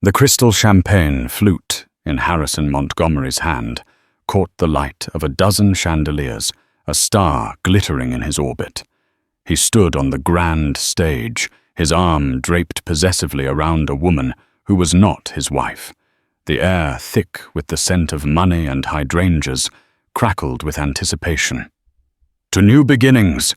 The crystal champagne flute in Harrison Montgomery's hand caught the light of a dozen chandeliers, a star glittering in his orbit. He stood on the grand stage, his arm draped possessively around a woman who was not his wife. The air, thick with the scent of money and hydrangeas, crackled with anticipation. "To new beginnings,"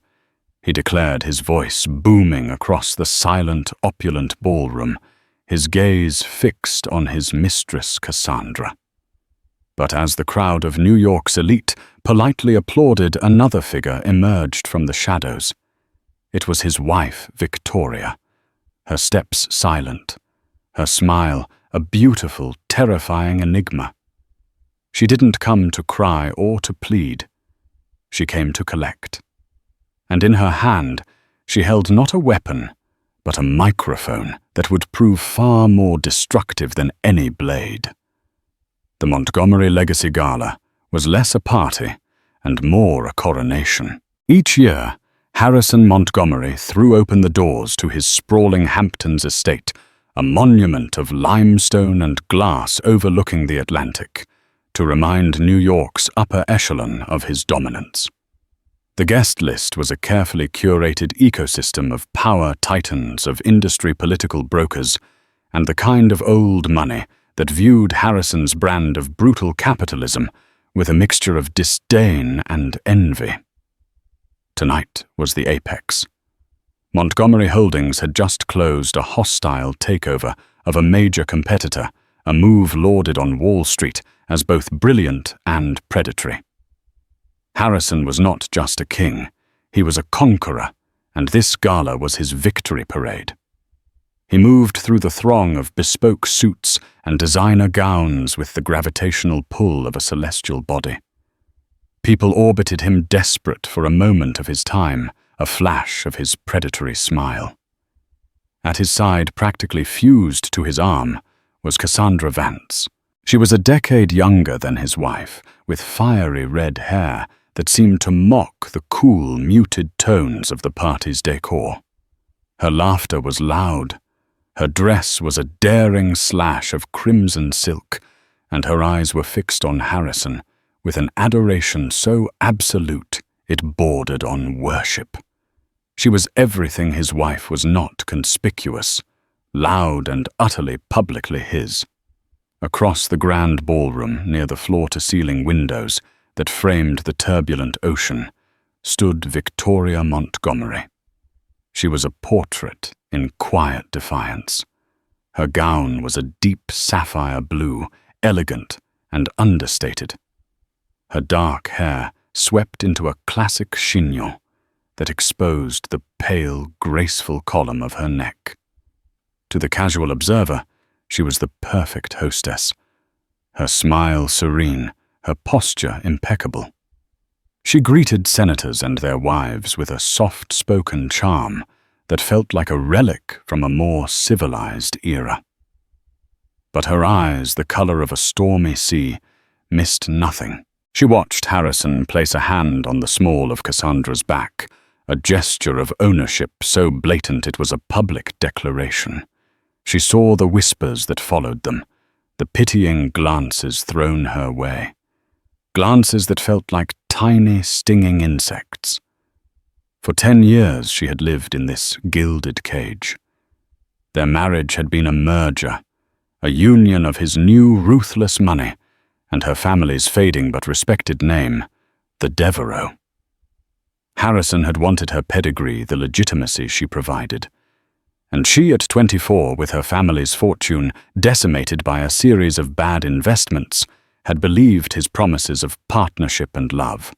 he declared, his voice booming across the silent, opulent ballroom, his gaze fixed on his mistress Cassandra. But as the crowd of New York's elite politely applauded, another figure emerged from the shadows. It was his wife, Victoria, her steps silent, her smile a beautiful, terrifying enigma. She didn't come to cry or to plead. She came to collect. And in her hand, she held not a weapon, but a microphone that would prove far more destructive than any blade. The Montgomery Legacy Gala was less a party and more a coronation. Each year, Harrison Montgomery threw open the doors to his sprawling Hamptons estate, a monument of limestone and glass overlooking the Atlantic, to remind New York's upper echelon of his dominance. The guest list was a carefully curated ecosystem of power titans, of industry political brokers, and the kind of old money that viewed Harrison's brand of brutal capitalism with a mixture of disdain and envy. Tonight was the apex. Montgomery Holdings had just closed a hostile takeover of a major competitor, a move lauded on Wall Street as both brilliant and predatory. Harrison was not just a king, he was a conqueror, and this gala was his victory parade. He moved through the throng of bespoke suits and designer gowns with the gravitational pull of a celestial body. People orbited him desperate for a moment of his time, a flash of his predatory smile. At his side, practically fused to his arm, was Cassandra Vance. She was a decade younger than his wife, with fiery red hair that seemed to mock the cool, muted tones of the party's decor. Her laughter was loud. Her dress was a daring slash of crimson silk, and her eyes were fixed on Harrison with an adoration so absolute it bordered on worship. She was everything his wife was not: conspicuous, loud and utterly publicly his. Across the grand ballroom, near the floor-to-ceiling windows that framed the turbulent ocean, stood Victoria Montgomery. She was a portrait in quiet defiance. Her gown was a deep sapphire blue, elegant and understated. Her dark hair swept into a classic chignon that exposed the pale, graceful column of her neck. To the casual observer, she was the perfect hostess, her smile serene, her posture impeccable. She greeted senators and their wives with a soft-spoken charm that felt like a relic from a more civilized era. But her eyes, the color of a stormy sea, missed nothing. She watched Harrison place a hand on the small of Cassandra's back, a gesture of ownership so blatant it was a public declaration. She saw the whispers that followed them, the pitying glances thrown her way. Glances that felt like tiny, stinging insects. For 10 years she had lived in this gilded cage. Their marriage had been a merger, a union of his new ruthless money and her family's fading but respected name, the Devereaux. Harrison had wanted her pedigree, the legitimacy she provided. And she, at 24, with her family's fortune decimated by a series of bad investments, had believed his promises of partnership and love.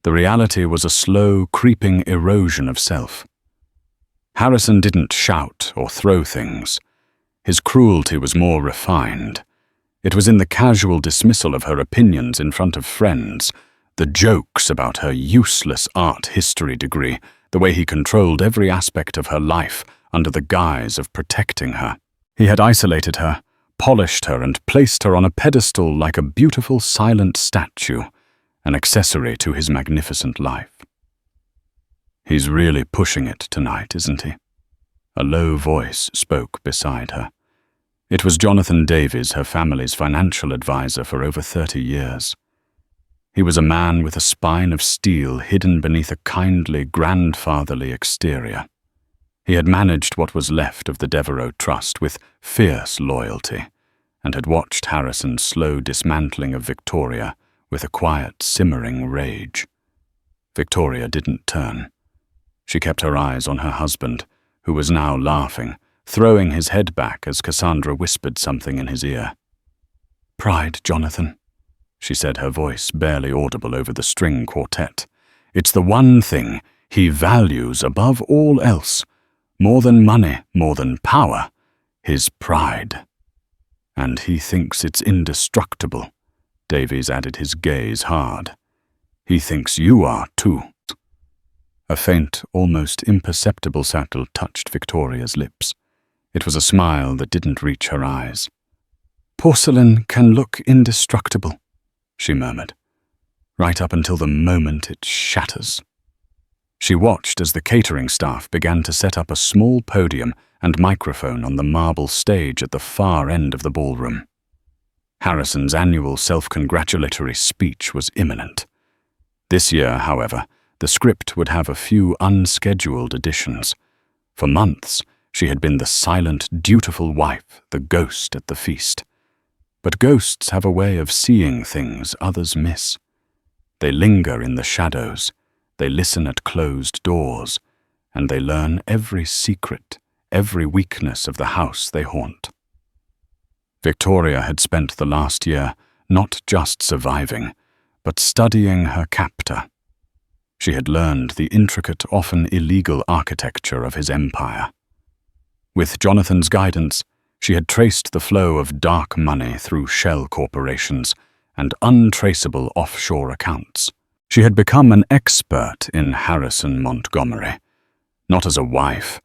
The reality was a slow, creeping erosion of self. Harrison didn't shout or throw things. His cruelty was more refined. It was in the casual dismissal of her opinions in front of friends, the jokes about her useless art history degree, the way he controlled every aspect of her life under the guise of protecting her. He had isolated her, polished her, and placed her on a pedestal like a beautiful silent statue, an accessory to his magnificent life. "He's really pushing it tonight, isn't he?" A low voice spoke beside her. It was Jonathan Davies, her family's financial advisor for over 30 years. He was a man with a spine of steel hidden beneath a kindly, grandfatherly exterior. He had managed what was left of the Devereaux Trust with fierce loyalty, and had watched Harrison's slow dismantling of Victoria with a quiet, simmering rage. Victoria didn't turn. She kept her eyes on her husband, who was now laughing, throwing his head back as Cassandra whispered something in his ear. "Pride, Jonathan," she said, her voice barely audible over the string quartet. "It's the one thing he values above all else, more than money, more than power, his pride. And he thinks it's indestructible." Davies added, his gaze hard. "He thinks you are, too." A faint, almost imperceptible satchel touched Victoria's lips. It was a smile that didn't reach her eyes. "Porcelain can look indestructible," she murmured, "right up until the moment it shatters." She watched as the catering staff began to set up a small podium and microphone on the marble stage at the far end of the ballroom. Harrison's annual self-congratulatory speech was imminent. This year, however, the script would have a few unscheduled additions. For months, she had been the silent, dutiful wife, the ghost at the feast. But ghosts have a way of seeing things others miss. They linger in the shadows, they listen at closed doors, and they learn every secret, every weakness of the house they haunt. Victoria had spent the last year not just surviving, but studying her captor. She had learned the intricate, often illegal architecture of his empire. With Jonathan's guidance, she had traced the flow of dark money through shell corporations and untraceable offshore accounts. She had become an expert in Harrison Montgomery, not as a wife,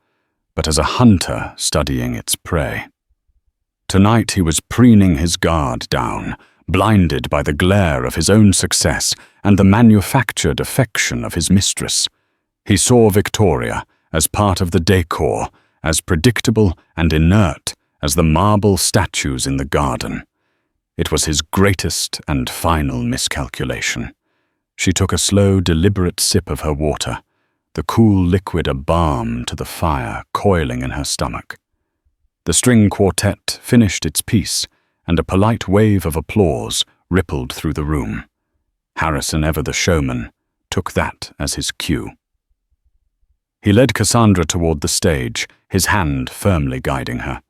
but as a hunter studying its prey. Tonight he was preening his guard down, blinded by the glare of his own success and the manufactured affection of his mistress. He saw Victoria as part of the decor, as predictable and inert as the marble statues in the garden. It was his greatest and final miscalculation. She took a slow, deliberate sip of her water, the cool liquid a balm to the fire coiling in her stomach. The string quartet finished its piece, and a polite wave of applause rippled through the room. Harrison, ever the showman, took that as his cue. He led Cassandra toward the stage, his hand firmly guiding her.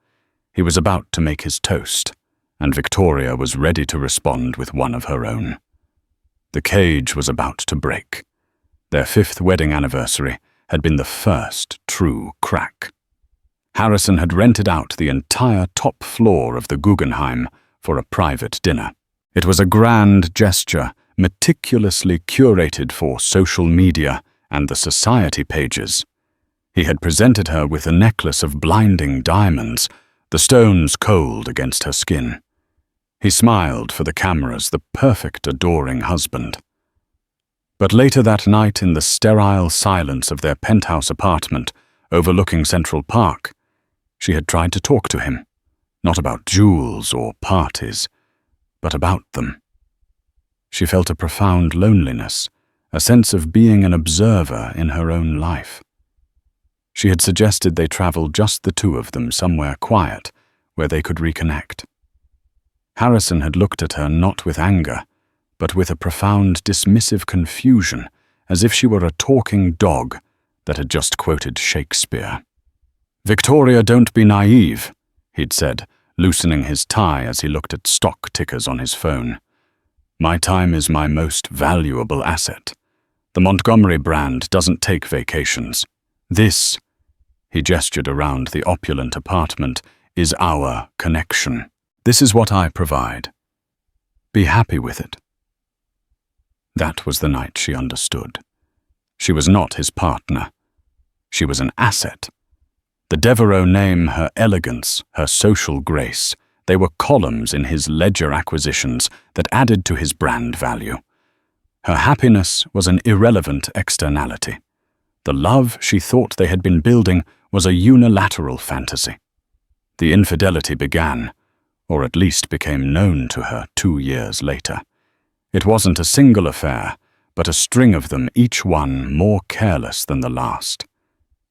He was about to make his toast, and Victoria was ready to respond with one of her own. The cage was about to break. Their 5th wedding anniversary had been the first true crack. Harrison had rented out the entire top floor of the Guggenheim for a private dinner. It was a grand gesture, meticulously curated for social media and the society pages. He had presented her with a necklace of blinding diamonds, the stones cold against her skin. He smiled for the cameras, the perfect, adoring husband. But later that night, in the sterile silence of their penthouse apartment overlooking Central Park, she had tried to talk to him, not about jewels or parties, but about them. She felt a profound loneliness, a sense of being an observer in her own life. She had suggested they travel just the two of them somewhere quiet, where they could reconnect. Harrison had looked at her not with anger, but with a profound dismissive confusion, as if she were a talking dog that had just quoted Shakespeare. "Victoria, don't be naive," he'd said, loosening his tie as he looked at stock tickers on his phone. "My time is my most valuable asset. The Montgomery brand doesn't take vacations. This," he gestured around the opulent apartment, "is our connection. This is what I provide. Be happy with it." That was the night she understood. She was not his partner. She was an asset. The Devereaux name, her elegance, her social grace, they were columns in his ledger acquisitions that added to his brand value. Her happiness was an irrelevant externality. The love she thought they had been building was a unilateral fantasy. The infidelity began, or at least became known to her 2 years later. It wasn't a single affair, but a string of them, each one more careless than the last.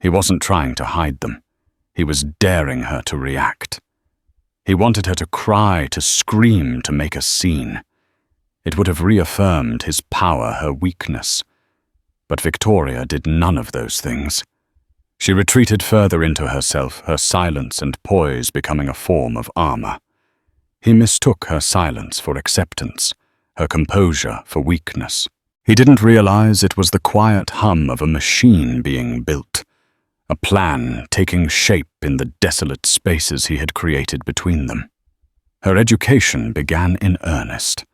He wasn't trying to hide them. He was daring her to react. He wanted her to cry, to scream, to make a scene. It would have reaffirmed his power, her weakness. But Victoria did none of those things. She retreated further into herself, her silence and poise becoming a form of armor. He mistook her silence for acceptance, her composure for weakness. He didn't realize it was the quiet hum of a machine being built, a plan taking shape in the desolate spaces he had created between them. Her education began in earnest.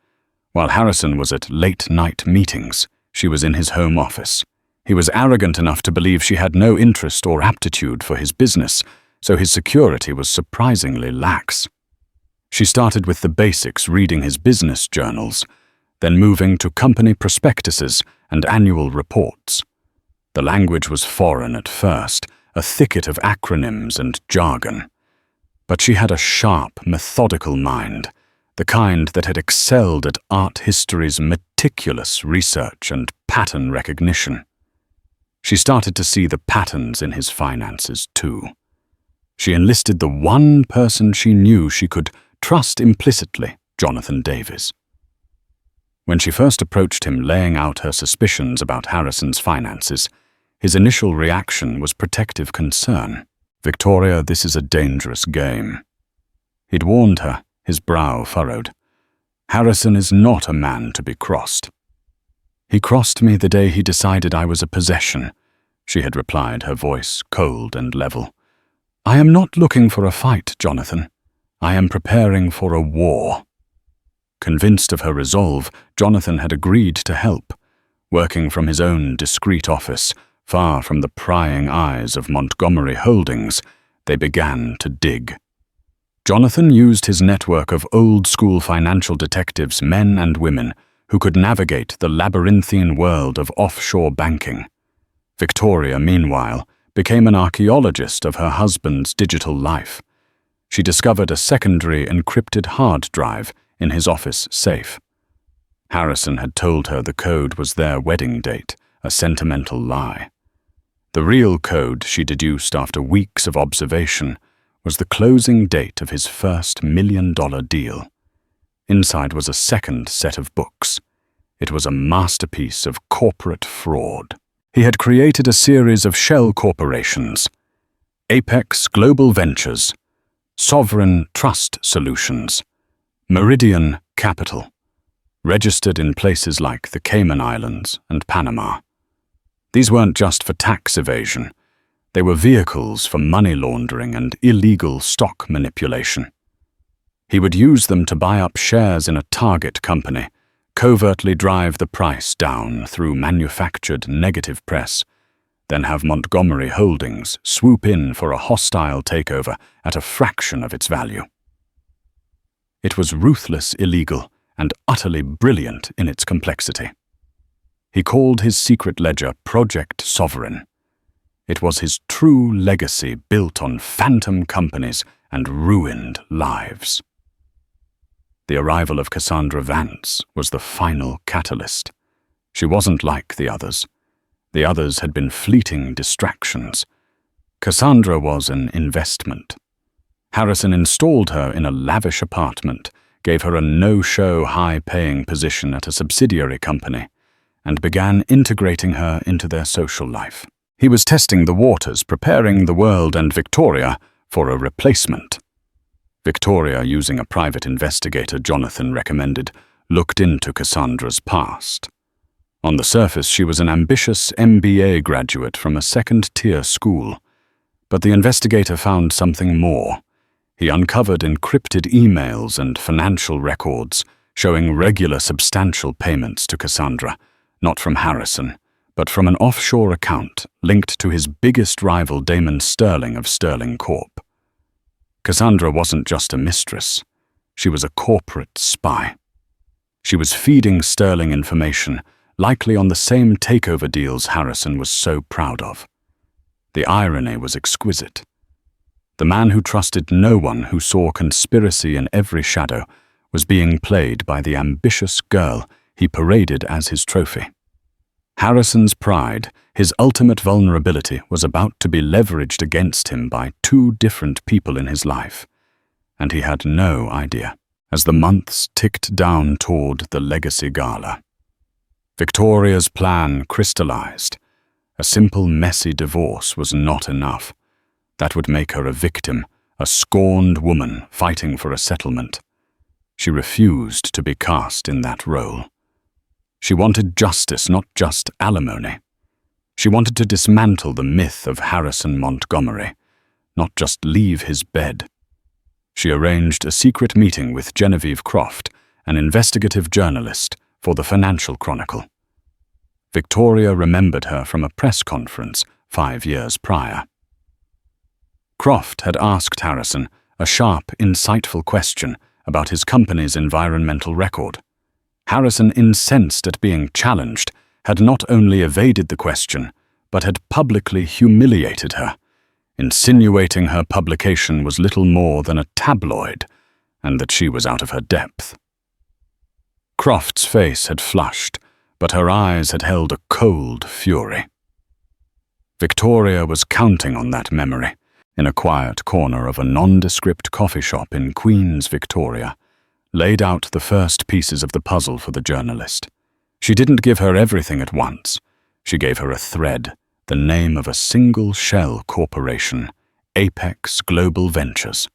While Harrison was at late-night meetings, she was in his home office. He was arrogant enough to believe she had no interest or aptitude for his business, so his security was surprisingly lax. She started with the basics, reading his business journals, then moving to company prospectuses and annual reports. The language was foreign at first, a thicket of acronyms and jargon. But she had a sharp, methodical mind, the kind that had excelled at art history's meticulous research and pattern recognition. She started to see the patterns in his finances, too. She enlisted the one person she knew she could trust implicitly, Jonathan Davies. When she first approached him laying out her suspicions about Harrison's finances, his initial reaction was protective concern. "Victoria, this is a dangerous game." He'd warned her, his brow furrowed. "Harrison is not a man to be crossed." "He crossed me the day he decided I was a possession," she had replied, her voice cold and level. "I am not looking for a fight, Jonathan. I am preparing for a war." Convinced of her resolve, Jonathan had agreed to help. Working from his own discreet office, far from the prying eyes of Montgomery Holdings, they began to dig. Jonathan used his network of old-school financial detectives, men and women, who could navigate the labyrinthine world of offshore banking. Victoria, meanwhile, became an archaeologist of her husband's digital life. She discovered a secondary encrypted hard drive in his office safe. Harrison had told her the code was their wedding date, a sentimental lie. The real code, she deduced after weeks of observation, was the closing date of his first $1 million deal. Inside was a second set of books. It was a masterpiece of corporate fraud. He had created a series of shell corporations: Apex Global Ventures, Sovereign Trust Solutions, Meridian Capital, registered in places like the Cayman Islands and Panama. These weren't just for tax evasion. They were vehicles for money laundering and illegal stock manipulation. He would use them to buy up shares in a target company, covertly drive the price down through manufactured negative press, then have Montgomery Holdings swoop in for a hostile takeover at a fraction of its value. It was ruthless, illegal, and utterly brilliant in its complexity. He called his secret ledger Project Sovereign. It was his true legacy built on phantom companies and ruined lives. The arrival of Cassandra Vance was the final catalyst. She wasn't like the others. The others had been fleeting distractions. Cassandra was an investment. Harrison installed her in a lavish apartment, gave her a no-show high-paying position at a subsidiary company, and began integrating her into their social life. He was testing the waters, preparing the world and Victoria for a replacement. Victoria, using a private investigator Jonathan recommended, looked into Cassandra's past. On the surface, she was an ambitious MBA graduate from a second-tier school. But the investigator found something more. He uncovered encrypted emails and financial records showing regular substantial payments to Cassandra, not from Harrison, but from an offshore account linked to his biggest rival Damon Sterling of Sterling Corp. Cassandra wasn't just a mistress. She was a corporate spy. She was feeding Sterling information, likely on the same takeover deals Harrison was so proud of. The irony was exquisite. The man who trusted no one, who saw conspiracy in every shadow, was being played by the ambitious girl he paraded as his trophy. Harrison's pride, his ultimate vulnerability, was about to be leveraged against him by two different people in his life, and he had no idea. As the months ticked down toward the legacy gala, Victoria's plan crystallized. A simple, messy divorce was not enough. That would make her a victim, a scorned woman fighting for a settlement. She refused to be cast in that role. She wanted justice, not just alimony. She wanted to dismantle the myth of Harrison Montgomery, not just leave his bed. She arranged a secret meeting with Genevieve Croft, an investigative journalist for the Financial Chronicle. Victoria remembered her from a press conference 5 years prior. Croft had asked Harrison a sharp, insightful question about his company's environmental record. Harrison, incensed at being challenged, had not only evaded the question, but had publicly humiliated her, insinuating her publication was little more than a tabloid and that she was out of her depth. Croft's face had flushed, but her eyes had held a cold fury. Victoria was counting on that memory. In a quiet corner of a nondescript coffee shop in Queens, Victoria laid out the first pieces of the puzzle for the journalist. She didn't give her everything at once. She gave her a thread, the name of a single shell corporation, Apex Global Ventures.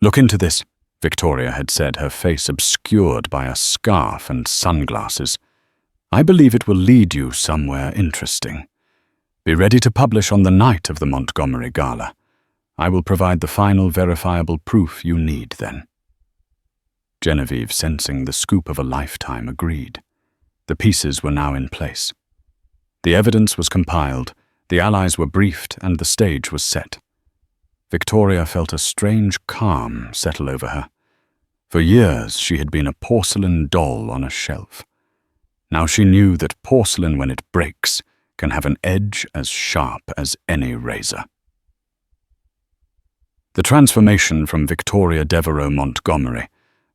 "Look into this," Victoria had said, her face obscured by a scarf and sunglasses. "I believe it will lead you somewhere interesting. Be ready to publish on the night of the Montgomery Gala. I will provide the final verifiable proof you need then." Genevieve, sensing the scoop of a lifetime, agreed. The pieces were now in place. The evidence was compiled, the allies were briefed, and the stage was set. Victoria felt a strange calm settle over her. For years she had been a porcelain doll on a shelf. Now she knew that porcelain, when it breaks, can have an edge as sharp as any razor. The transformation from Victoria Devereaux Montgomery,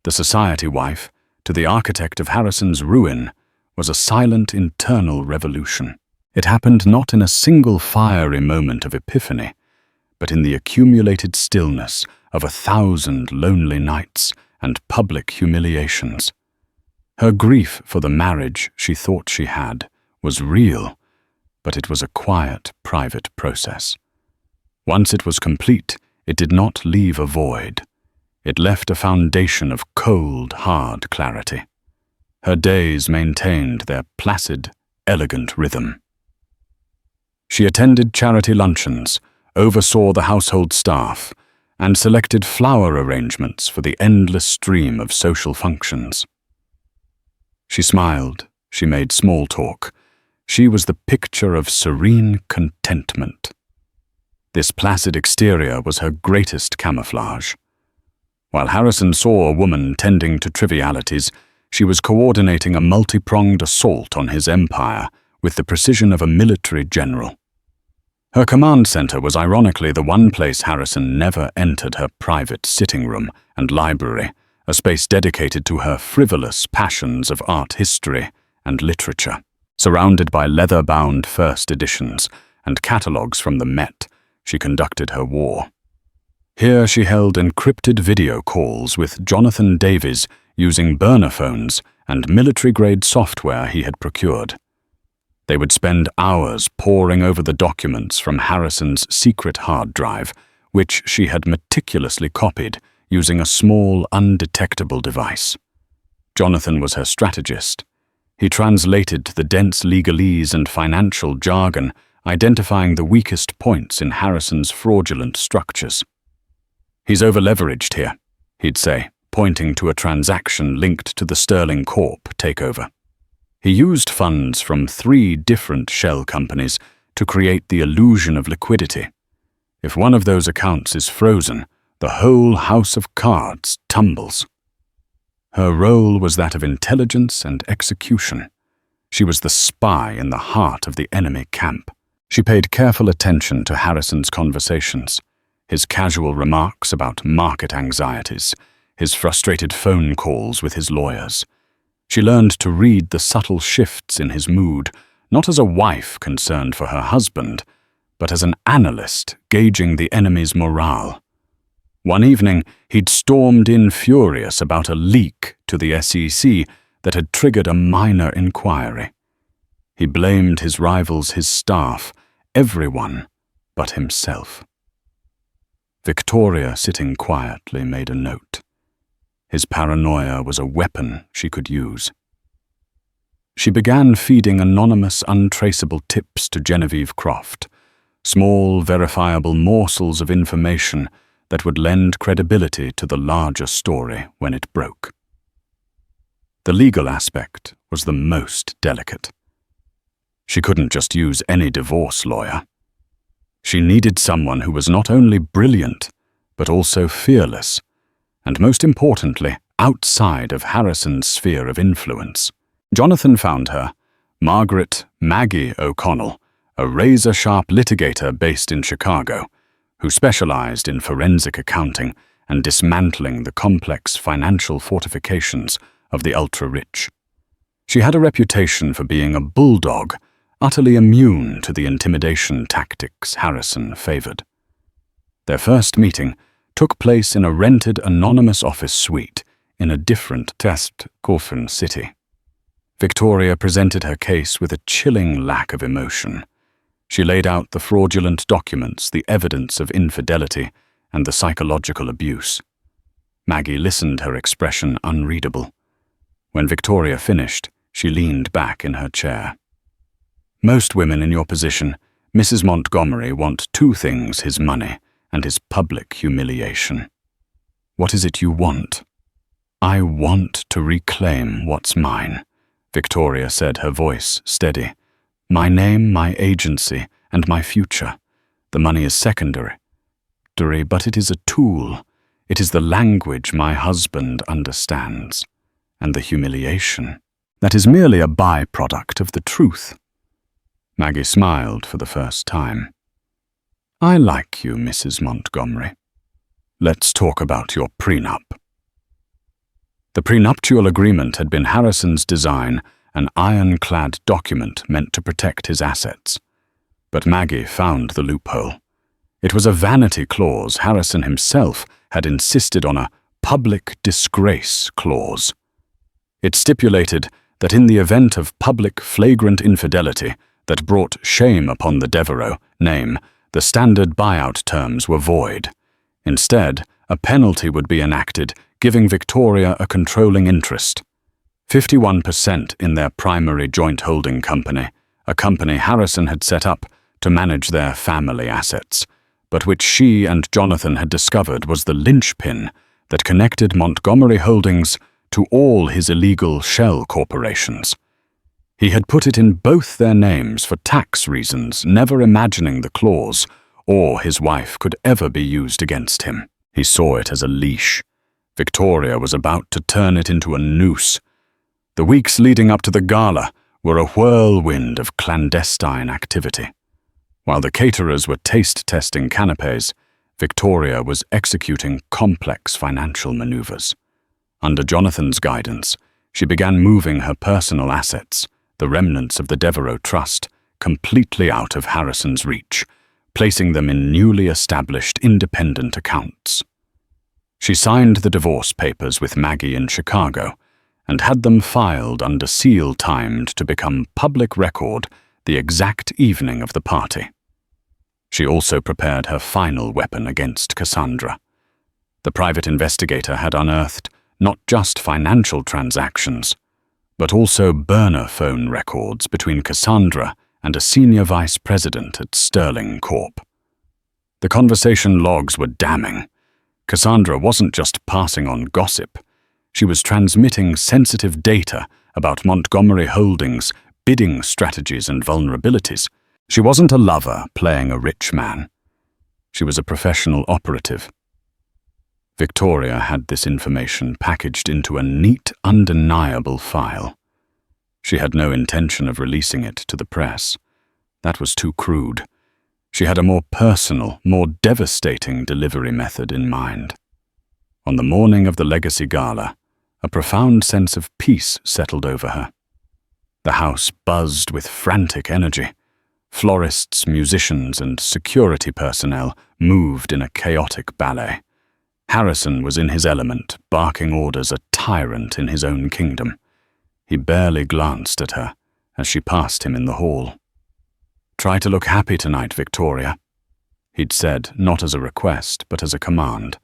the society wife, to the architect of Harrison's ruin was a silent internal revolution. It happened not in a single fiery moment of epiphany, but in the accumulated stillness of 1,000 lonely nights and public humiliations. Her grief for the marriage she thought she had was real, but it was a quiet, private process. Once it was complete, it did not leave a void. It left a foundation of cold, hard clarity. Her days maintained their placid, elegant rhythm. She attended charity luncheons, oversaw the household staff, and selected flower arrangements for the endless stream of social functions. She smiled, she made small talk. She was the picture of serene contentment. This placid exterior was her greatest camouflage. While Harrison saw a woman tending to trivialities, she was coordinating a multi-pronged assault on his empire with the precision of a military general. Her command center was ironically the one place Harrison never entered, her private sitting room and library, a space dedicated to her frivolous passions of art history and literature. Surrounded by leather-bound first editions and catalogues from the Met, she conducted her war. Here she held encrypted video calls with Jonathan Davies using burner phones and military-grade software he had procured. They would spend hours poring over the documents from Harrison's secret hard drive, which she had meticulously copied using a small, undetectable device. Jonathan was her strategist. He translated the dense legalese and financial jargon, identifying the weakest points in Harrison's fraudulent structures. "He's over-leveraged here," he'd say, pointing to a transaction linked to the Sterling Corp takeover. He used funds from 3 different shell companies to create the illusion of liquidity. If one of those accounts is frozen, the whole house of cards tumbles. Her role was that of intelligence and execution. She was the spy in the heart of the enemy camp. She paid careful attention to Harrison's conversations. his casual remarks about market anxieties, his frustrated phone calls with his lawyers. She learned to read the subtle shifts in his mood, not as a wife concerned for her husband, but as an analyst gauging the enemy's morale. One evening, he'd stormed in furious about a leak to the SEC that had triggered a minor inquiry. He blamed his rivals, his staff, everyone but himself. Victoria, sitting quietly, made a note. His paranoia was a weapon she could use. She began feeding anonymous, untraceable tips to Genevieve Croft, small, verifiable morsels of information that would lend credibility to the larger story when it broke. The legal aspect was the most delicate. She couldn't just use any divorce lawyer. She needed someone who was not only brilliant, but also fearless, and most importantly, outside of Harrison's sphere of influence. Jonathan found her, Margaret Maggie O'Connell, a razor-sharp litigator based in Chicago, who specialized in forensic accounting and dismantling the complex financial fortifications of the ultra-rich. She had a reputation for being a bulldog, utterly immune to the intimidation tactics Harrison favored. Their first meeting took place in a rented anonymous office suite in a different Coffin city. Victoria presented her case with a chilling lack of emotion. She laid out the fraudulent documents, the evidence of infidelity, and the psychological abuse. Maggie listened, her expression unreadable. When Victoria finished, she leaned back in her chair. Most women in your position, Mrs. Montgomery, want two things: his money and his public humiliation. What is it you want? I want to reclaim what's mine, Victoria said, her voice steady. My name, my agency, and my future. The money is secondary, but it is a tool. It is the language my husband understands. And the humiliation, that is merely a byproduct of the truth. Maggie smiled for the first time. I like you, Mrs. Montgomery. Let's talk about your prenup. The prenuptial agreement had been Harrison's design, an ironclad document meant to protect his assets. But Maggie found the loophole. It was a vanity clause. Harrison himself had insisted on a public disgrace clause. It stipulated that in the event of public flagrant infidelity that brought shame upon the Devereaux name, the standard buyout terms were void. Instead, a penalty would be enacted, giving Victoria a controlling interest. 51% in their primary joint holding company, a company Harrison had set up to manage their family assets, but which she and Jonathan had discovered was the linchpin that connected Montgomery Holdings to all his illegal shell corporations. He had put it in both their names for tax reasons, never imagining the clause or his wife could ever be used against him. He saw it as a leash. Victoria was about to turn it into a noose. The weeks leading up to the gala were a whirlwind of clandestine activity. While the caterers were taste-testing canapes, Victoria was executing complex financial maneuvers. Under Jonathan's guidance, she began moving her personal assets, the remnants of the Devereaux Trust, completely out of Harrison's reach, placing them in newly established independent accounts. She signed the divorce papers with Maggie in Chicago and had them filed under seal, timed to become public record the exact evening of the party. She also prepared her final weapon against Cassandra. The private investigator had unearthed not just financial transactions, but also burner phone records between Cassandra and a senior vice president at Sterling Corp. The conversation logs were damning. Cassandra wasn't just passing on gossip. She was transmitting sensitive data about Montgomery Holdings' bidding strategies and vulnerabilities. She wasn't a lover playing a rich man. She was a professional operative. Victoria had this information packaged into a neat, undeniable file. She had no intention of releasing it to the press. That was too crude. She had a more personal, more devastating delivery method in mind. On the morning of the Legacy Gala, a profound sense of peace settled over her. The house buzzed with frantic energy. Florists, musicians, and security personnel moved in a chaotic ballet. Harrison was in his element, barking orders, a tyrant in his own kingdom. He barely glanced at her as she passed him in the hall. "Try to look happy tonight, Victoria," he'd said, not as a request, but as a command.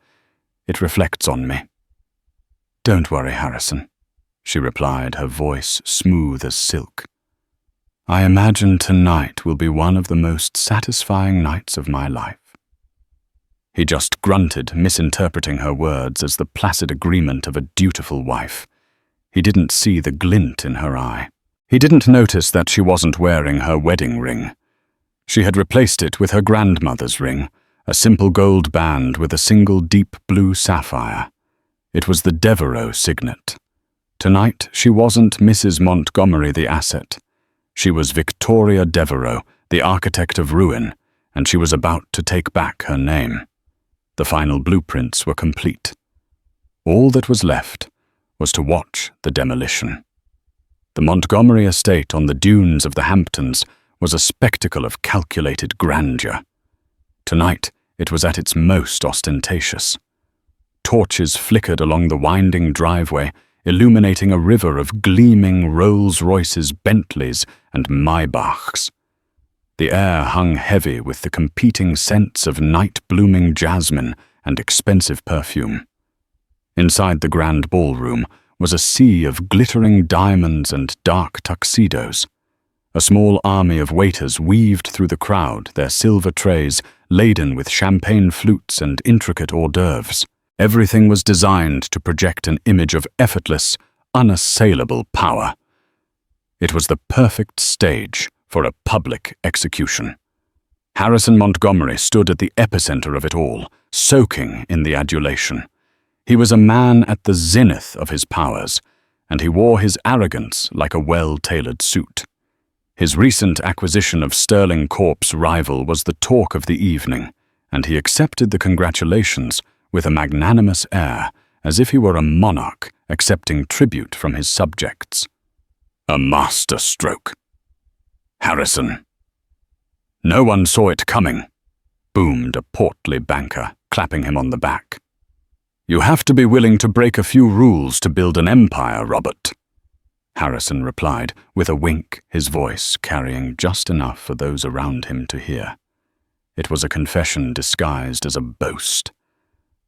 "It reflects on me." "Don't worry, Harrison," she replied, her voice smooth as silk. "I imagine tonight will be one of the most satisfying nights of my life." He just grunted, misinterpreting her words as the placid agreement of a dutiful wife. He didn't see the glint in her eye. He didn't notice that she wasn't wearing her wedding ring. She had replaced it with her grandmother's ring, a simple gold band with a single deep blue sapphire. It was the Devereaux signet. Tonight, she wasn't Mrs. Montgomery the asset. She was Victoria Devereaux, the architect of ruin, and she was about to take back her name. The final blueprints were complete. All that was left was to watch the demolition. The Montgomery estate on the dunes of the Hamptons was a spectacle of calculated grandeur. Tonight, it was at its most ostentatious. Torches flickered along the winding driveway, illuminating a river of gleaming Rolls-Royces, Bentleys, and Maybachs. The air hung heavy with the competing scents of night-blooming jasmine and expensive perfume. Inside the grand ballroom was a sea of glittering diamonds and dark tuxedos. A small army of waiters weaved through the crowd, their silver trays laden with champagne flutes and intricate hors d'oeuvres. Everything was designed to project an image of effortless, unassailable power. It was the perfect stage for a public execution. Harrison Montgomery stood at the epicenter of it all, soaking in the adulation. He was a man at the zenith of his powers, and he wore his arrogance like a well-tailored suit. His recent acquisition of Sterling Corp's rival was the talk of the evening, and he accepted the congratulations with a magnanimous air, as if he were a monarch accepting tribute from his subjects. A master stroke. "Harrison." "No one saw it coming," boomed a portly banker, clapping him on the back. "You have to be willing to break a few rules to build an empire, Robert," Harrison replied, with a wink, his voice carrying just enough for those around him to hear. It was a confession disguised as a boast.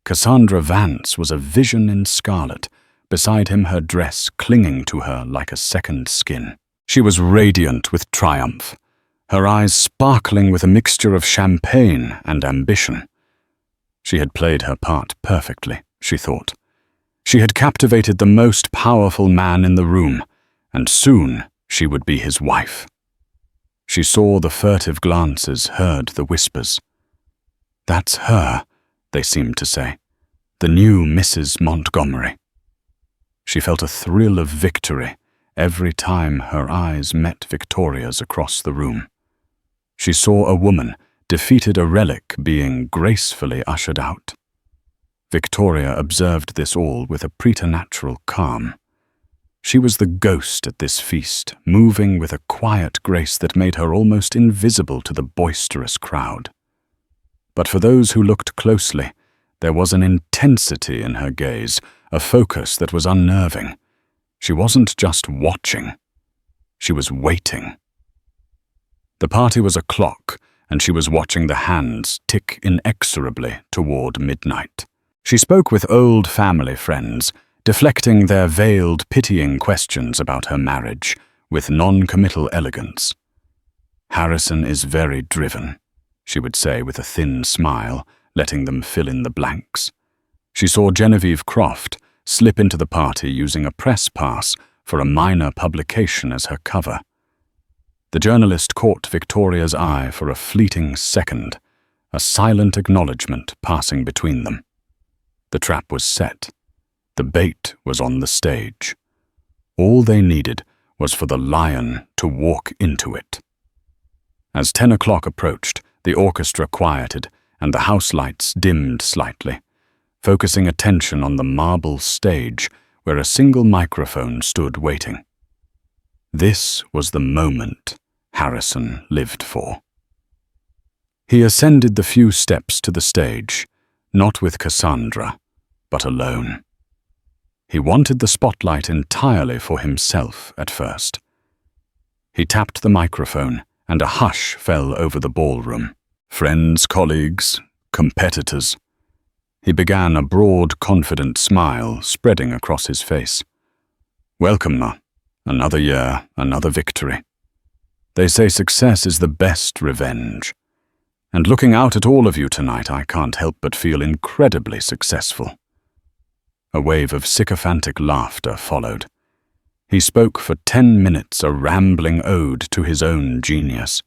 Cassandra Vance was a vision in scarlet, beside him her dress clinging to her like a second skin. She was radiant with triumph, her eyes sparkling with a mixture of champagne and ambition. She had played her part perfectly, she thought. She had captivated the most powerful man in the room, and soon she would be his wife. She saw the furtive glances, heard the whispers. "That's her," they seemed to say, "the new Mrs. Montgomery." She felt a thrill of victory every time her eyes met Victoria's across the room. She saw a woman, defeated a relic, being gracefully ushered out. Victoria observed this all with a preternatural calm. She was the ghost at this feast, moving with a quiet grace that made her almost invisible to the boisterous crowd. But for those who looked closely, there was an intensity in her gaze, a focus that was unnerving. She wasn't just watching, she was waiting. The party was a clock, and she was watching the hands tick inexorably toward midnight. She spoke with old family friends, deflecting their veiled, pitying questions about her marriage with non-committal elegance. "Harrison is very driven," she would say with a thin smile, letting them fill in the blanks. She saw Genevieve Croft slip into the party using a press pass for a minor publication as her cover. The journalist caught Victoria's eye for a fleeting second, a silent acknowledgement passing between them. The trap was set. The bait was on the stage. All they needed was for the lion to walk into it. As 10 o'clock approached, The orchestra quieted, and the house lights dimmed slightly, focusing attention on the marble stage where a single microphone stood waiting. This was the moment Harrison lived for. He ascended the few steps to the stage, not with Cassandra, but alone. He wanted the spotlight entirely for himself at first. He tapped the microphone, and a hush fell over the ballroom. Friends, colleagues, competitors. He began, a broad, confident smile spreading across his face. Welcome, Ma. Another year, another victory. They say success is the best revenge. And looking out at all of you tonight, I can't help but feel incredibly successful. A wave of sycophantic laughter followed. He spoke for 10 minutes, a rambling ode to his own genius.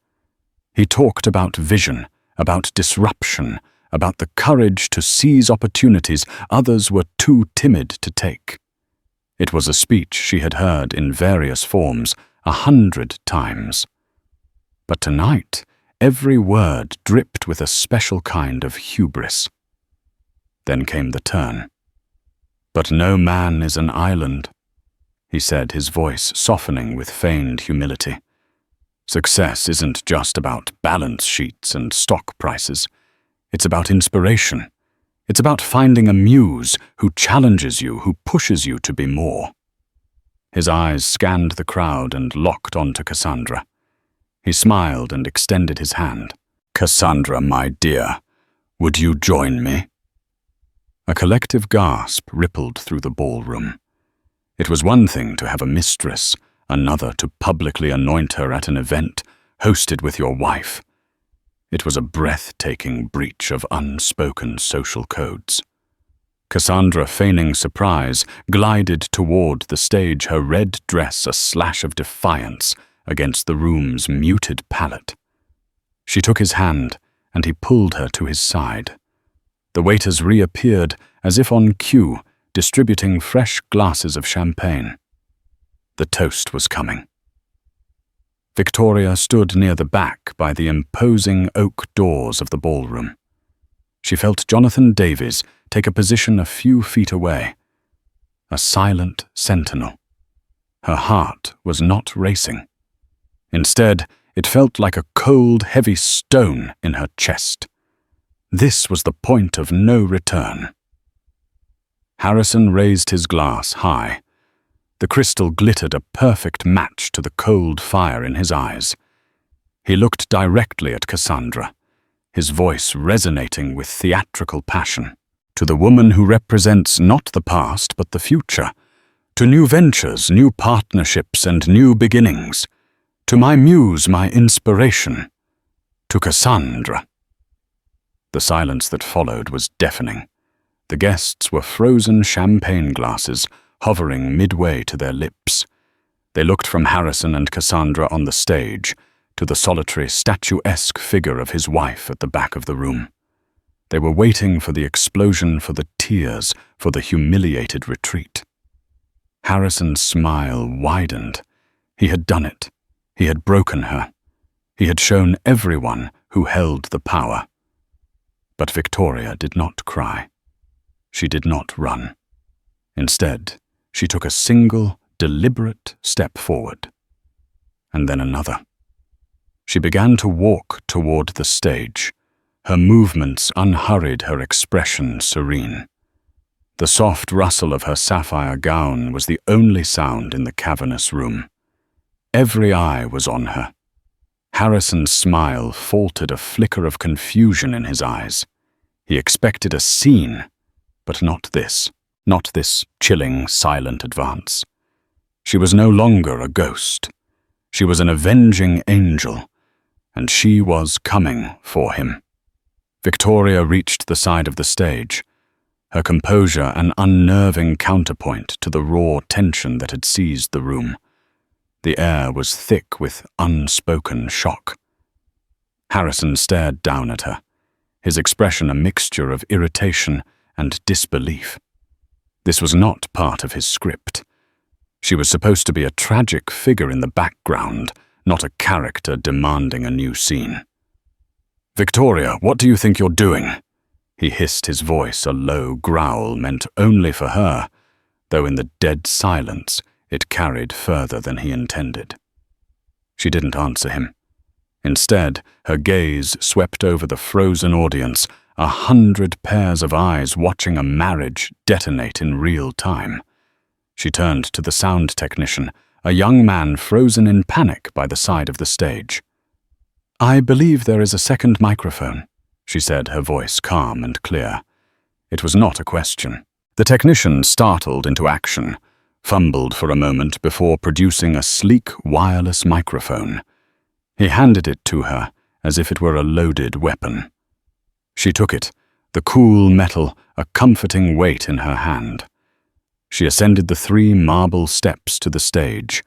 He talked about vision, about disruption, about the courage to seize opportunities others were too timid to take. It was a speech she had heard in various forms 100 times. But tonight, every word dripped with a special kind of hubris. Then came the turn. "But no man is an island," he said, his voice softening with feigned humility. "Success isn't just about balance sheets and stock prices. It's about inspiration. It's about finding a muse who challenges you, who pushes you to be more." His eyes scanned the crowd and locked onto Cassandra. He smiled and extended his hand. "Cassandra, my dear, would you join me?" A collective gasp rippled through the ballroom. It was one thing to have a mistress, another to publicly anoint her at an event hosted with your wife. It was a breathtaking breach of unspoken social codes. Cassandra, feigning surprise, glided toward the stage, her red dress a slash of defiance against the room's muted palette. She took his hand, and he pulled her to his side. The waiters reappeared as if on cue, distributing fresh glasses of champagne. The toast was coming. Victoria stood near the back by the imposing oak doors of the ballroom. She felt Jonathan Davies take a position a few feet away, a silent sentinel. Her heart was not racing. Instead, it felt like a cold, heavy stone in her chest. This was the point of no return. Harrison raised his glass high. The crystal glittered a perfect match to the cold fire in his eyes. He looked directly at Cassandra, his voice resonating with theatrical passion. "To the woman who represents not the past but the future, to new ventures, new partnerships, and new beginnings, to my muse, my inspiration, to Cassandra." The silence that followed was deafening. The guests were frozen champagne glasses, hovering midway to their lips. They looked from Harrison and Cassandra on the stage to the solitary, statuesque figure of his wife at the back of the room. They were waiting for the explosion, for the tears, for the humiliated retreat. Harrison's smile widened. He had done it. He had broken her. He had shown everyone who held the power. But Victoria did not cry. She did not run. Instead, she took a single, deliberate step forward, and then another. She began to walk toward the stage, her movements unhurried, her expression serene. The soft rustle of her sapphire gown was the only sound in the cavernous room. Every eye was on her. Harrison's smile faltered, a flicker of confusion in his eyes. He expected a scene, but not this chilling, silent advance. She was no longer a ghost. She was an avenging angel, and she was coming for him. Victoria reached the side of the stage, her composure an unnerving counterpoint to the raw tension that had seized the room. The air was thick with unspoken shock. Harrison stared down at her, his expression a mixture of irritation and disbelief. This was not part of his script. She was supposed to be a tragic figure in the background, not a character demanding a new scene. "Victoria, what do you think you're doing?" He hissed, his voice a low growl meant only for her, though in the dead silence it carried further than he intended. She didn't answer him. Instead, her gaze swept over the frozen audience, 100 pairs of eyes watching a marriage detonate in real time. She turned to the sound technician, a young man frozen in panic by the side of the stage. "I believe there is a second microphone," she said, her voice calm and clear. It was not a question. The technician startled into action, fumbled for a moment before producing a sleek wireless microphone. He handed it to her as if it were a loaded weapon. She took it, the cool metal a comforting weight in her hand. She ascended the 3 marble steps to the stage,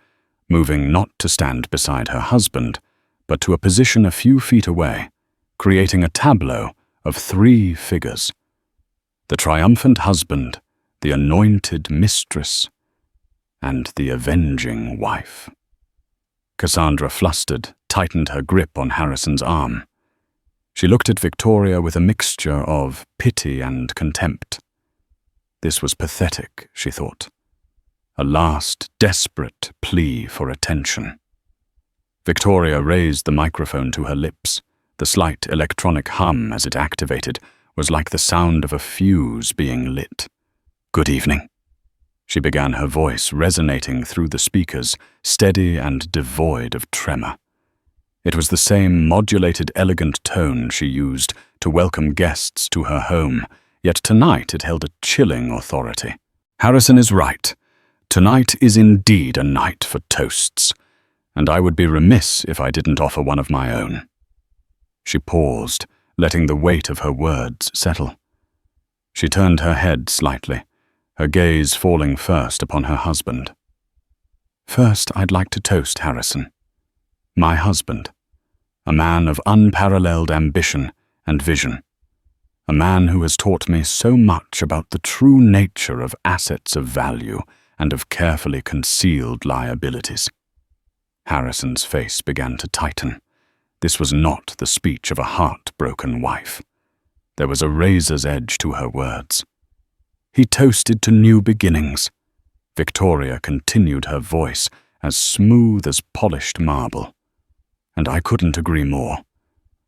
moving not to stand beside her husband, but to a position a few feet away, creating a tableau of 3 figures. The triumphant husband, the anointed mistress, and the avenging wife. Cassandra, flustered, tightened her grip on Harrison's arm. She looked at Victoria with a mixture of pity and contempt. This was pathetic, she thought. A last, desperate plea for attention. Victoria raised the microphone to her lips. The slight electronic hum as it activated was like the sound of a fuse being lit. "Good evening." She began, her voice resonating through the speakers, steady and devoid of tremor. It was the same modulated, elegant tone she used to welcome guests to her home, yet tonight it held a chilling authority. "Harrison is right. Tonight is indeed a night for toasts, and I would be remiss if I didn't offer one of my own." She paused, letting the weight of her words settle. She turned her head slightly, her gaze falling first upon her husband. "First, I'd like to toast Harrison. My husband, a man of unparalleled ambition and vision, a man who has taught me so much about the true nature of assets of value and of carefully concealed liabilities." Harrison's face began to tighten. This was not the speech of a heartbroken wife. There was a razor's edge to her words. "He toasted to new beginnings." Victoria continued, her voice as smooth as polished marble. "And I couldn't agree more.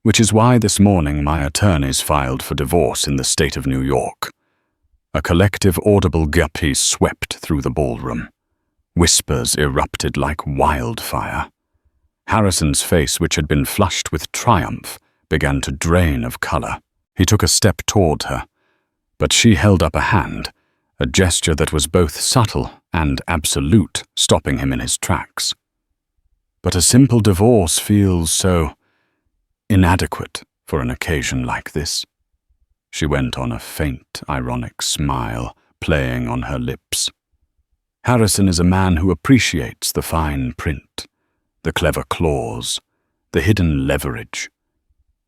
Which is why this morning my attorneys filed for divorce in the state of New York." A collective audible guppy swept through the ballroom. Whispers erupted like wildfire. Harrison's face, which had been flushed with triumph, began to drain of color. He took a step toward her, but she held up a hand, a gesture that was both subtle and absolute, stopping him in his tracks. "But a simple divorce feels so inadequate for an occasion like this," she went on, a faint, ironic smile playing on her lips. "Harrison is a man who appreciates the fine print, the clever clause, the hidden leverage.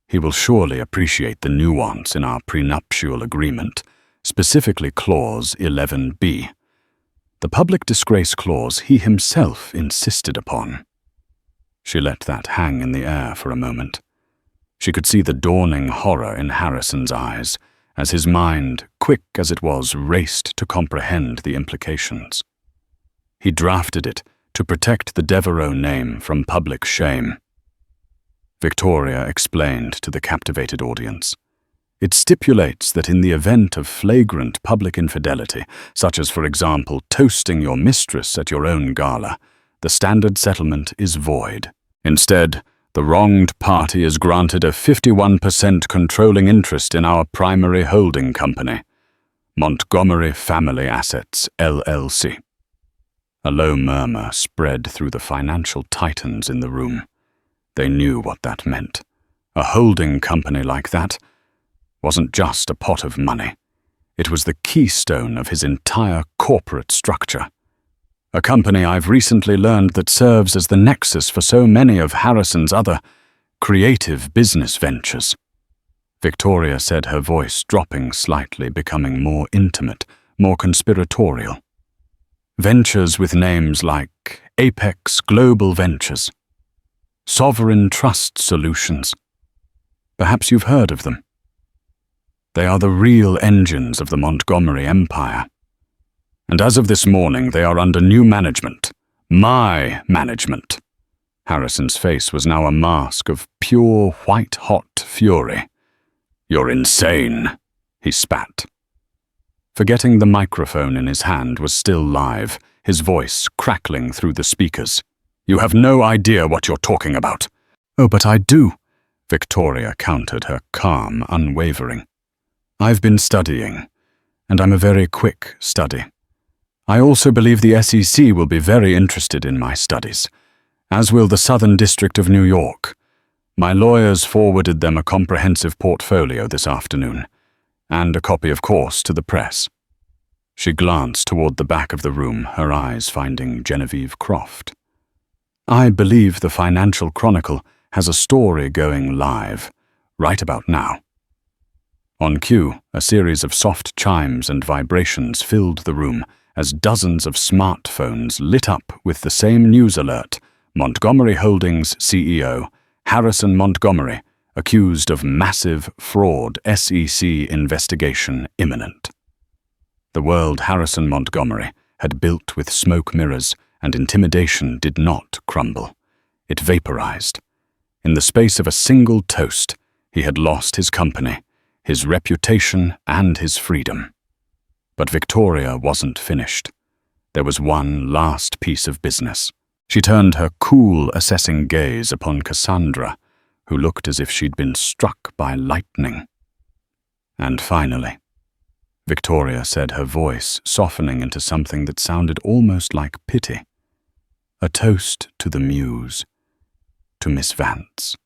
He will surely appreciate the nuance in our prenuptial agreement, specifically Clause 11B. The public disgrace clause he himself insisted upon." She let that hang in the air for a moment. She could see the dawning horror in Harrison's eyes, as his mind, quick as it was, raced to comprehend the implications. He drafted it to protect the Devereaux name from public shame. Victoria explained to the captivated audience. "It stipulates that in the event of flagrant public infidelity, such as, for example, toasting your mistress at your own gala, the standard settlement is void. Instead, the wronged party is granted a 51% controlling interest in our primary holding company, Montgomery Family Assets, LLC. A low murmur spread through the financial titans in the room. They knew what that meant. A holding company like that wasn't just a pot of money. It was the keystone of his entire corporate structure. A company I've recently learned that serves as the nexus for so many of Harrison's other creative business ventures." Victoria said, her voice dropping slightly, becoming more intimate, more conspiratorial. "Ventures with names like Apex Global Ventures, Sovereign Trust Solutions, Perhaps you've heard of them. They are the real engines of the Montgomery Empire. And as of this morning, they are under new management. My management. Harrison's face was now a mask of pure white-hot fury. You're insane, he spat. Forgetting the microphone in his hand was still live, his voice crackling through the speakers. You have no idea what you're talking about. Oh, but I do, Victoria countered, her calm unwavering. I've been studying, and I'm a very quick study. I also believe the SEC will be very interested in my studies, as will the Southern District of New York. My lawyers forwarded them a comprehensive portfolio this afternoon, and a copy, of course, to the press. She glanced toward the back of the room, her eyes finding Genevieve Croft. I believe the Financial Chronicle has a story going live, right about now. On cue, a series of soft chimes and vibrations filled the room as dozens of smartphones lit up with the same news alert: Montgomery Holdings CEO, Harrison Montgomery, accused of massive fraud, SEC investigation imminent. The world Harrison Montgomery had built with smoke mirrors and intimidation did not crumble. It vaporized. In the space of a single toast, he had lost his company, his reputation, and his freedom. But Victoria wasn't finished. There was one last piece of business. She turned her cool, assessing gaze upon Cassandra, who looked as if she'd been struck by lightning. And finally, Victoria said, her voice softening into something that sounded almost like pity. A toast to the muse, to Miss Vance.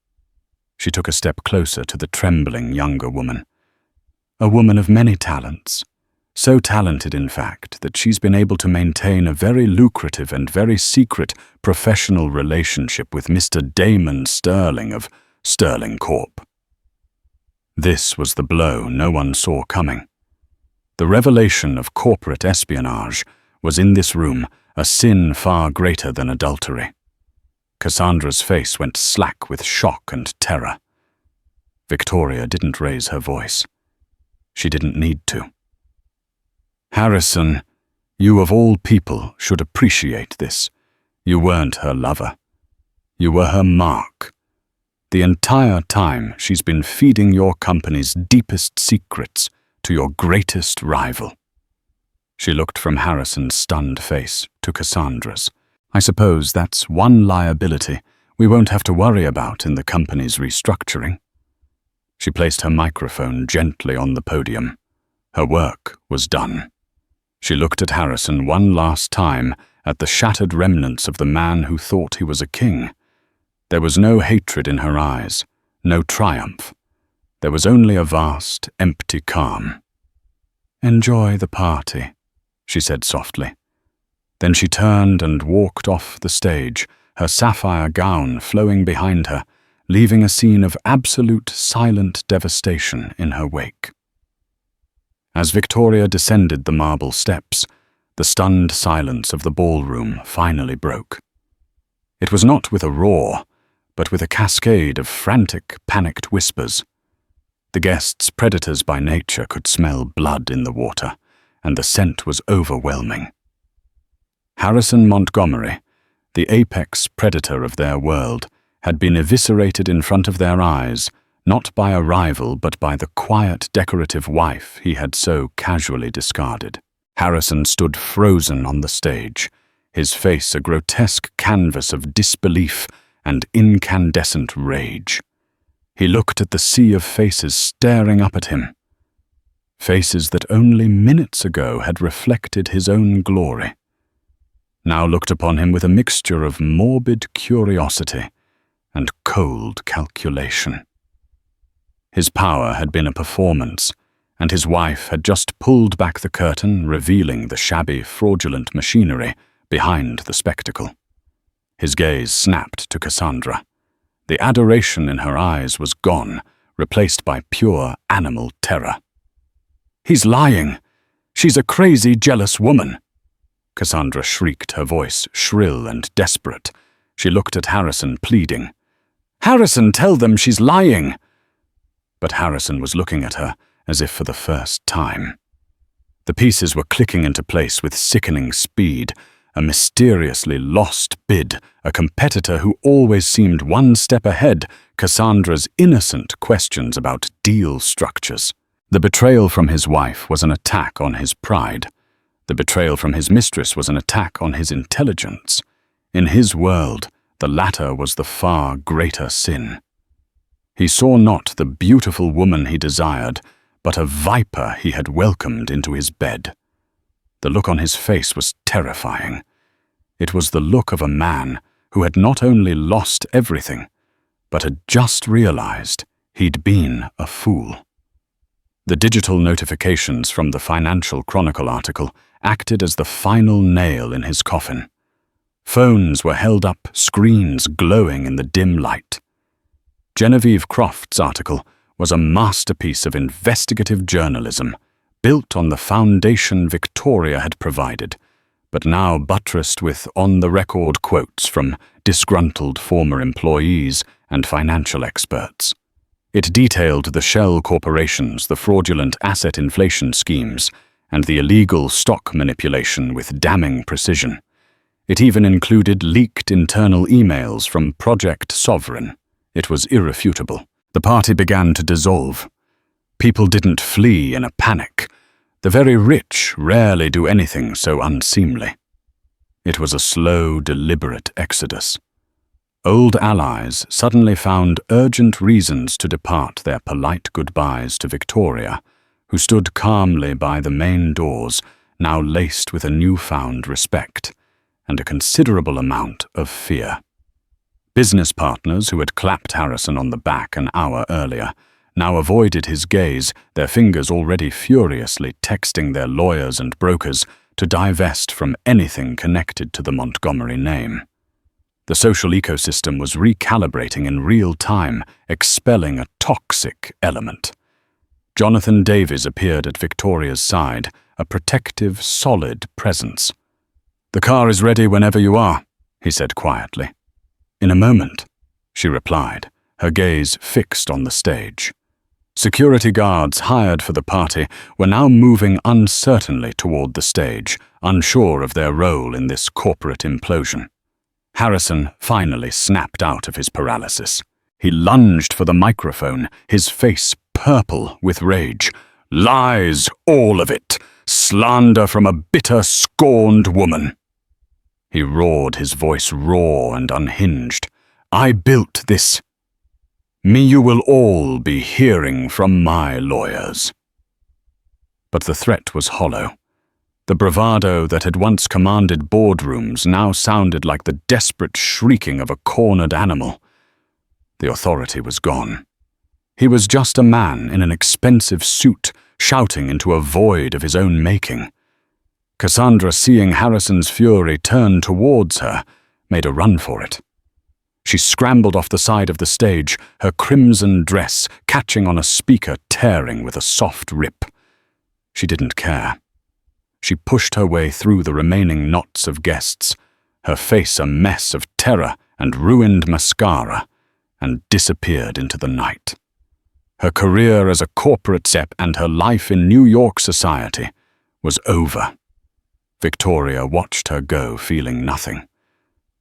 She took a step closer to the trembling younger woman. A woman of many talents, so talented, in fact, that she's been able to maintain a very lucrative and very secret professional relationship with Mr. Damon Sterling of Sterling Corp. This was the blow no one saw coming. The revelation of corporate espionage was in this room a sin far greater than adultery. Cassandra's face went slack with shock and terror. Victoria didn't raise her voice. She didn't need to. Harrison, you of all people should appreciate this. You weren't her lover. You were her mark. The entire time she's been feeding your company's deepest secrets to your greatest rival. She looked from Harrison's stunned face to Cassandra's. I suppose that's one liability we won't have to worry about in the company's restructuring. She placed her microphone gently on the podium. Her work was done. She looked at Harrison one last time at the shattered remnants of the man who thought he was a king. There was no hatred in her eyes, no triumph. There was only a vast, empty calm. Enjoy the party, she said softly. Then she turned and walked off the stage, her sapphire gown flowing behind her, leaving a scene of absolute silent devastation in her wake. As Victoria descended the marble steps, the stunned silence of the ballroom finally broke. It was not with a roar, but with a cascade of frantic, panicked whispers. The guests, predators by nature, could smell blood in the water, and the scent was overwhelming. Harrison Montgomery, the apex predator of their world, had been eviscerated in front of their eyes, not by a rival but by the quiet, decorative wife he had so casually discarded. Harrison stood frozen on the stage, his face a grotesque canvas of disbelief and incandescent rage. He looked at the sea of faces staring up at him, faces that only minutes ago had reflected his own glory, now looked upon him with a mixture of morbid curiosity and cold calculation. His power had been a performance, and his wife had just pulled back the curtain, revealing the shabby, fraudulent machinery behind the spectacle. His gaze snapped to Cassandra. The adoration in her eyes was gone, replaced by pure animal terror. "He's lying! She's a crazy, jealous woman!" Cassandra shrieked, her voice shrill and desperate. She looked at Harrison, pleading. "Harrison, tell them she's lying!" but Harrison was looking at her as if for the first time. The pieces were clicking into place with sickening speed, a mysteriously lost bid, a competitor who always seemed one step ahead, Cassandra's innocent questions about deal structures. The betrayal from his wife was an attack on his pride. The betrayal from his mistress was an attack on his intelligence. In his world, the latter was the far greater sin. He saw not the beautiful woman he desired, but a viper he had welcomed into his bed. The look on his face was terrifying. It was the look of a man who had not only lost everything, but had just realized he'd been a fool. The digital notifications from the Financial Chronicle article acted as the final nail in his coffin. Phones were held up, screens glowing in the dim light. Genevieve Croft's article was a masterpiece of investigative journalism, built on the foundation Victoria had provided, but now buttressed with on-the-record quotes from disgruntled former employees and financial experts. It detailed the shell corporations, the fraudulent asset inflation schemes, and the illegal stock manipulation with damning precision. It even included leaked internal emails from Project Sovereign. It was irrefutable. The party began to dissolve. People didn't flee in a panic. The very rich rarely do anything so unseemly. It was a slow, deliberate exodus. Old allies suddenly found urgent reasons to depart their polite goodbyes to Victoria, who stood calmly by the main doors, now laced with a newfound respect and a considerable amount of fear. Business partners who had clapped Harrison on the back an hour earlier now avoided his gaze, their fingers already furiously texting their lawyers and brokers to divest from anything connected to the Montgomery name. The social ecosystem was recalibrating in real time, expelling a toxic element. Jonathan Davies appeared at Victoria's side, a protective, solid presence. "The car is ready whenever you are," he said quietly. "In a moment," she replied, her gaze fixed on the stage. Security guards hired for the party were now moving uncertainly toward the stage, unsure of their role in this corporate implosion. Harrison finally snapped out of his paralysis. He lunged for the microphone, his face purple with rage. "Lies, all of it! Slander from a bitter, scorned woman!" He roared, his voice raw and unhinged. "I built this. Me you will all be hearing from my lawyers." But the threat was hollow. The bravado that had once commanded boardrooms now sounded like the desperate shrieking of a cornered animal. The authority was gone. He was just a man in an expensive suit, shouting into a void of his own making. Cassandra, seeing Harrison's fury turn towards her, made a run for it. She scrambled off the side of the stage, her crimson dress catching on a speaker tearing with a soft rip. She didn't care. She pushed her way through the remaining knots of guests, her face a mess of terror and ruined mascara, and disappeared into the night. Her career as a corporate exec and her life in New York society was over. Victoria watched her go, feeling nothing.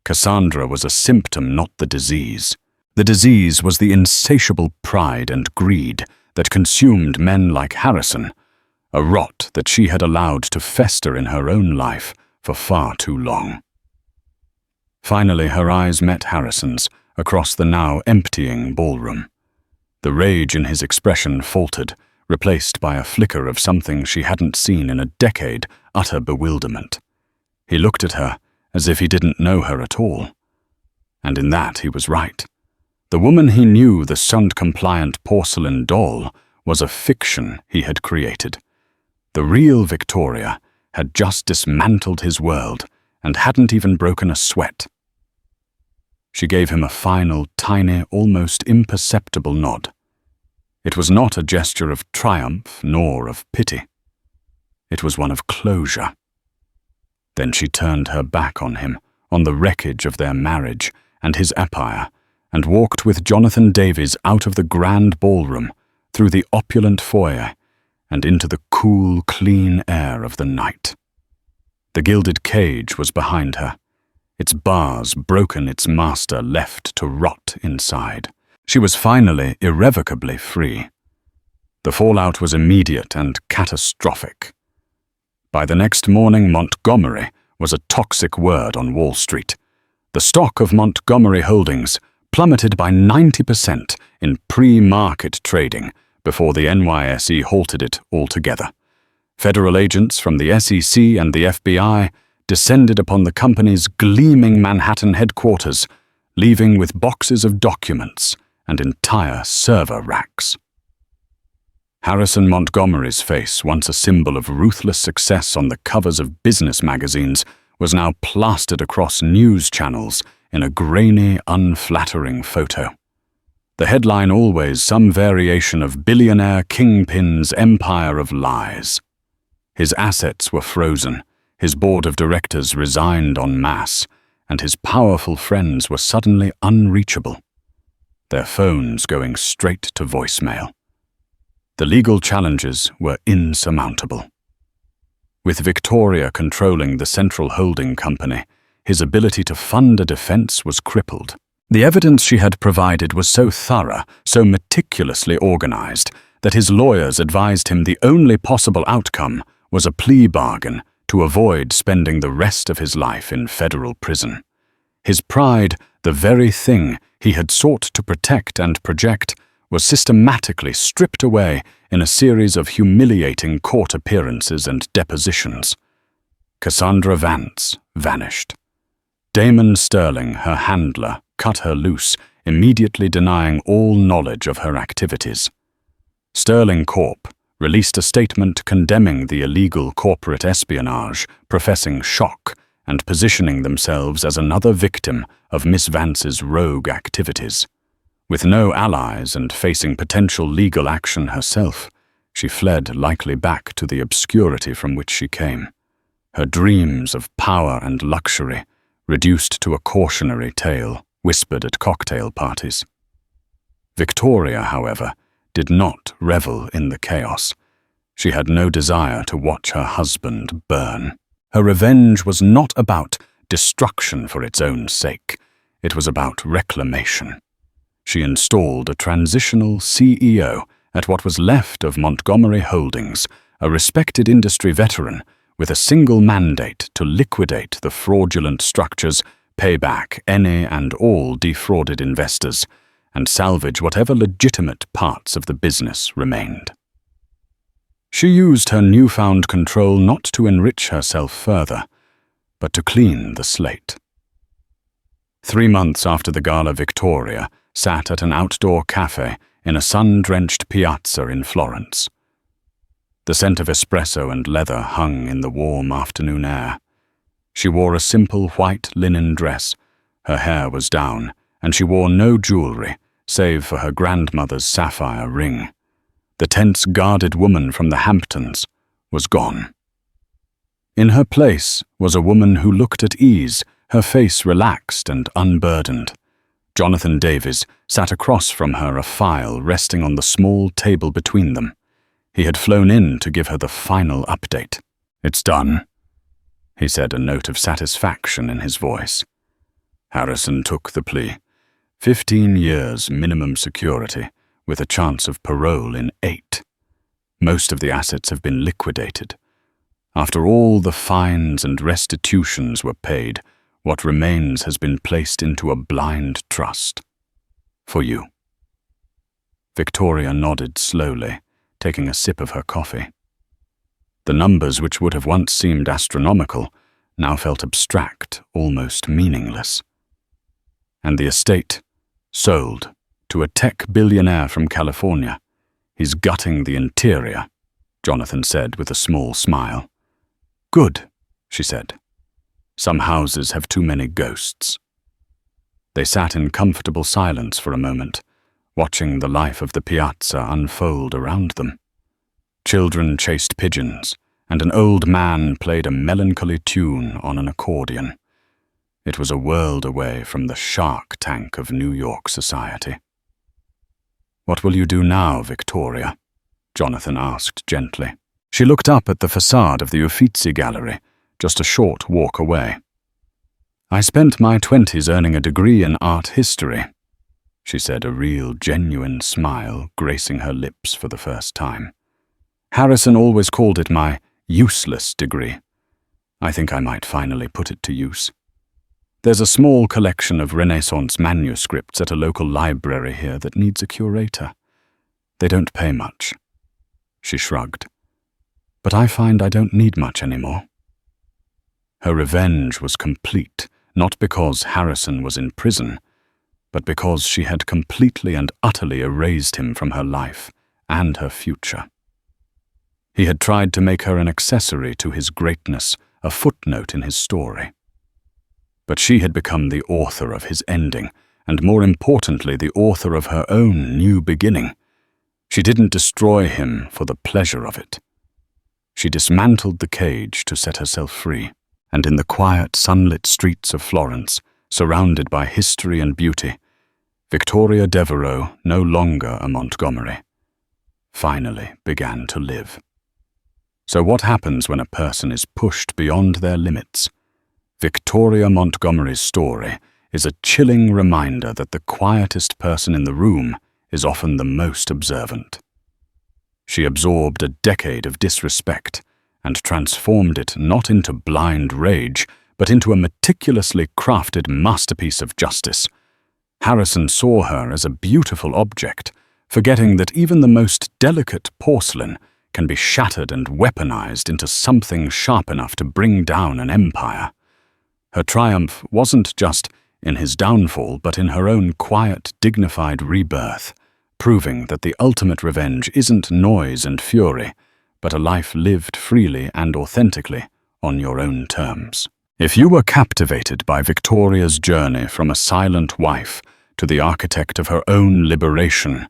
Cassandra was a symptom, not the disease. The disease was the insatiable pride and greed that consumed men like Harrison, a rot that she had allowed to fester in her own life for far too long. Finally, her eyes met Harrison's across the now emptying ballroom. The rage in his expression faltered, replaced by a flicker of something she hadn't seen in a decade, utter bewilderment. He looked at her as if he didn't know her at all. And in that he was right. The woman he knew, the stunt-compliant porcelain doll, was a fiction he had created. The real Victoria had just dismantled his world and hadn't even broken a sweat. She gave him a final, tiny, almost imperceptible nod. It was not a gesture of triumph nor of pity. It was one of closure. Then she turned her back on him, on the wreckage of their marriage and his empire, and walked with Jonathan Davies out of the grand ballroom, through the opulent foyer, and into the cool, clean air of the night. The gilded cage was behind her, its bars broken, its master left to rot inside. She was finally irrevocably free. The fallout was immediate and catastrophic. By the next morning, Montgomery was a toxic word on Wall Street. The stock of Montgomery Holdings plummeted by 90% in pre-market trading before the NYSE halted it altogether. Federal agents from the SEC and the FBI descended upon the company's gleaming Manhattan headquarters, leaving with boxes of documents and entire server racks. Harrison Montgomery's face, once a symbol of ruthless success on the covers of business magazines, was now plastered across news channels in a grainy, unflattering photo. The headline always some variation of billionaire kingpin's empire of lies. His assets were frozen, his board of directors resigned en masse, and his powerful friends were suddenly unreachable, their phones going straight to voicemail. The legal challenges were insurmountable. With Victoria controlling the central holding company, his ability to fund a defense was crippled. The evidence she had provided was so thorough, so meticulously organized, that his lawyers advised him the only possible outcome was a plea bargain to avoid spending the rest of his life in federal prison. His pride, the very thing he had sought to protect and project, was systematically stripped away in a series of humiliating court appearances and depositions. Cassandra Vance vanished. Damon Sterling, her handler, cut her loose, immediately denying all knowledge of her activities. Sterling Corp. Released a statement condemning the illegal corporate espionage, professing shock and positioning themselves as another victim of Miss Vance's rogue activities. With no allies and facing potential legal action herself, she fled likely back to the obscurity from which she came. Her dreams of power and luxury reduced to a cautionary tale whispered at cocktail parties. Victoria, however, did not revel in the chaos. She had no desire to watch her husband burn. Her revenge was not about destruction for its own sake. It was about reclamation. She installed a transitional CEO at what was left of Montgomery Holdings, a respected industry veteran with a single mandate to liquidate the fraudulent structures, pay back any and all defrauded investors, and salvage whatever legitimate parts of the business remained. She used her newfound control not to enrich herself further, but to clean the slate. 3 months after the gala, Victoria sat at an outdoor cafe in a sun-drenched piazza in Florence. The scent of espresso and leather hung in the warm afternoon air. She wore a simple white linen dress, her hair was down, and she wore no jewelry, save for her grandmother's sapphire ring. The tense, guarded woman from the Hamptons was gone. In her place was a woman who looked at ease, her face relaxed and unburdened. Jonathan Davies sat across from her, a file resting on the small table between them. He had flown in to give her the final update. "It's done," he said, a note of satisfaction in his voice. Harrison took the plea. 15 years minimum security, with a chance of parole in 8. Most of the assets have been liquidated. After all the fines and restitutions were paid, what remains has been placed into a blind trust. For you. Victoria nodded slowly, taking a sip of her coffee. The numbers, which would have once seemed astronomical, now felt abstract, almost meaningless. And the estate, sold to a tech billionaire from California. He's gutting the interior, Jonathan said with a small smile. Good, she said. Some houses have too many ghosts. They sat in comfortable silence for a moment, watching the life of the piazza unfold around them. Children chased pigeons, and an old man played a melancholy tune on an accordion. It was a world away from the Shark Tank of New York society. "What will you do now, Victoria?" Jonathan asked gently. She looked up at the facade of the Uffizi Gallery, just a short walk away. "I spent my 20s earning a degree in art history," she said, a real, genuine smile gracing her lips for the first time. "Harrison always called it my useless degree. I think I might finally put it to use. There's a small collection of Renaissance manuscripts at a local library here that needs a curator. They don't pay much." She shrugged. "But I find I don't need much anymore." Her revenge was complete, not because Harrison was in prison, but because she had completely and utterly erased him from her life and her future. He had tried to make her an accessory to his greatness, a footnote in his story. But she had become the author of his ending, and more importantly, the author of her own new beginning. She didn't destroy him for the pleasure of it. She dismantled the cage to set herself free, and in the quiet, sunlit streets of Florence, surrounded by history and beauty, Victoria Devereaux, no longer a Montgomery, finally began to live. So what happens when a person is pushed beyond their limits? Victoria Montgomery's story is a chilling reminder that the quietest person in the room is often the most observant. She absorbed a decade of disrespect and transformed it not into blind rage, but into a meticulously crafted masterpiece of justice. Harrison saw her as a beautiful object, forgetting that even the most delicate porcelain can be shattered and weaponized into something sharp enough to bring down an empire. Her triumph wasn't just in his downfall, but in her own quiet, dignified rebirth, proving that the ultimate revenge isn't noise and fury, but a life lived freely and authentically on your own terms. If you were captivated by Victoria's journey from a silent wife to the architect of her own liberation,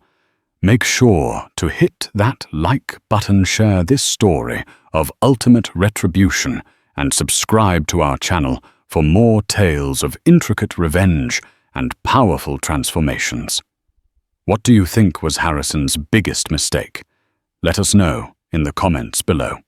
make sure to hit that like button, share this story of ultimate retribution, and subscribe to our channel for more tales of intricate revenge and powerful transformations. What do you think was Harrison's biggest mistake? Let us know in the comments below.